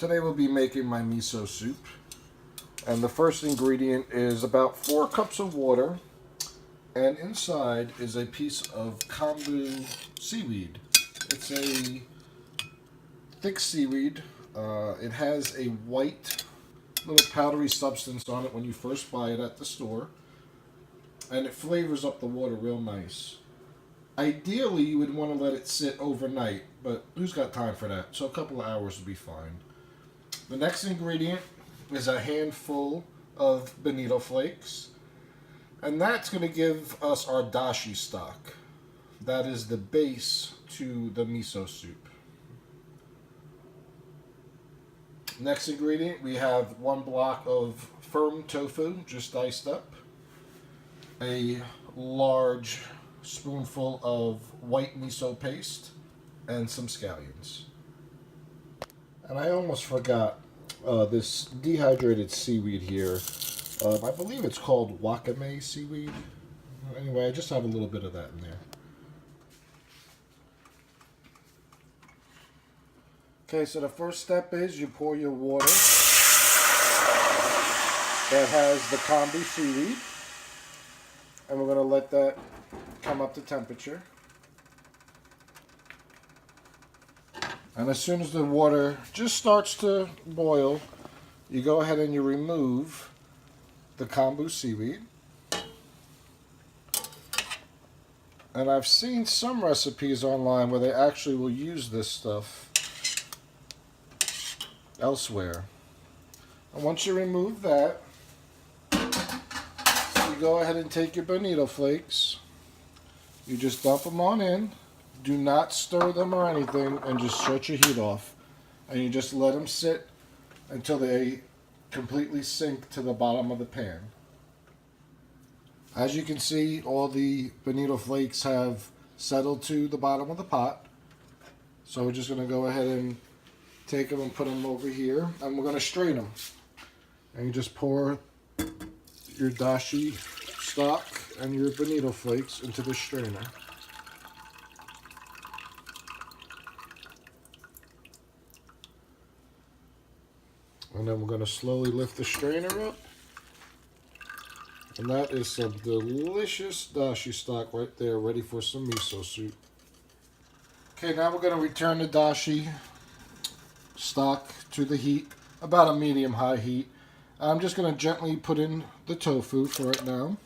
Today we'll be making my miso soup. And the first ingredient is about 4 cups of water. And inside is a piece of kombu seaweed. It's a thick seaweed. It has a white little powdery substance on it when you first buy it at the store. And it flavors up the water real nice. Ideally, you would want to let it sit overnight, but who's got time for that? So a couple of hours would be fine. The next ingredient is a handful of bonito flakes. And that's going to give us our dashi stock. That is the base to the miso soup. Next ingredient, we have 1 block of firm tofu, just diced up. A large spoonful of white miso paste, and some scallions. And I almost forgot this dehydrated seaweed here. I believe it's called wakame seaweed. Anyway, I just have a little bit of that in there. Okay, so the first step is you pour your water that has the kombu seaweed. And we're going to let that come up to temperature. And as soon as the water just starts to boil, you go ahead and you remove the kombu seaweed. And I've seen some recipes online where they actually will use this stuff elsewhere. And once you remove that, you go ahead and take your bonito flakes. You just dump them on in. Do not stir them or anything, and just shut your heat off. And you just let them sit until they completely sink to the bottom of the pan. As you can see, all the bonito flakes have settled to the bottom of the pot. So we're just going to go ahead and take them and put them over here, and we're going to strain them. And you just pour your dashi stock and your bonito flakes into the strainer. And then we're going to slowly lift the strainer up. And that is some delicious dashi stock right there, ready for some miso soup. Okay, now we're going to return the dashi stock to the heat, about a medium-high heat. I'm just going to gently put in the tofu for right now,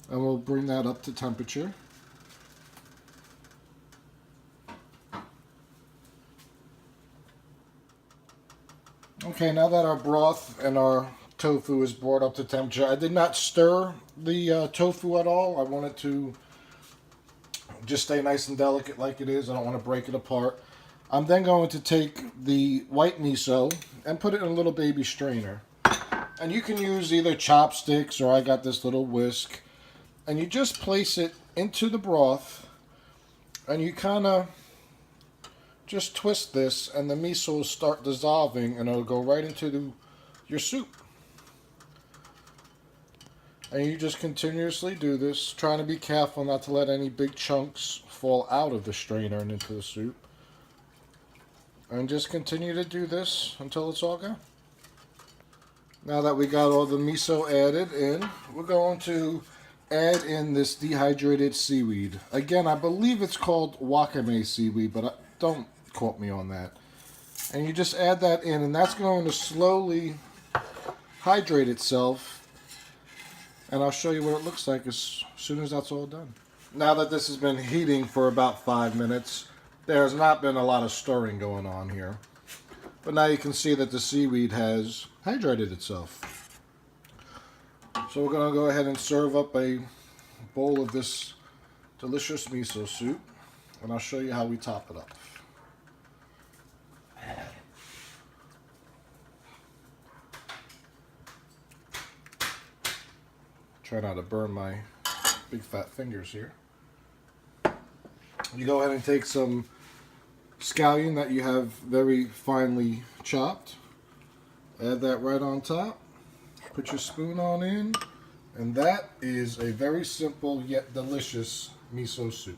and we'll bring that up to temperature. Okay, now that our broth and our tofu is brought up to temperature, I did not stir the tofu at all. I want it to just stay nice and delicate like it is. I don't want to break it apart. I'm then going to take the white miso and put it in a little baby strainer. And you can use either chopsticks, or I got this little whisk. And you just place it into the broth, and you kind of just twist this, and the miso will start dissolving, and it'll go right into your soup. And you just continuously do this, trying to be careful not to let any big chunks fall out of the strainer and into the soup. And just continue to do this until it's all gone. Now that we got all the miso added in, we're going to add in this dehydrated seaweed. Again, I believe it's called wakame seaweed, but don't quote me on that. And you just add that in, and that's going to slowly hydrate itself. And I'll show you what it looks like as soon as that's all done. Now that this has been heating for about 5 minutes, there's not been a lot of stirring going on here. But now you can see that the seaweed has hydrated itself. So we're going to go ahead and serve up a bowl of this delicious miso soup. And I'll show you how we top it up. Try not to burn my big fat fingers here. You go ahead and take some scallion that you have very finely chopped. Add that right on top. Put your spoon on in. And that is a very simple yet delicious miso soup.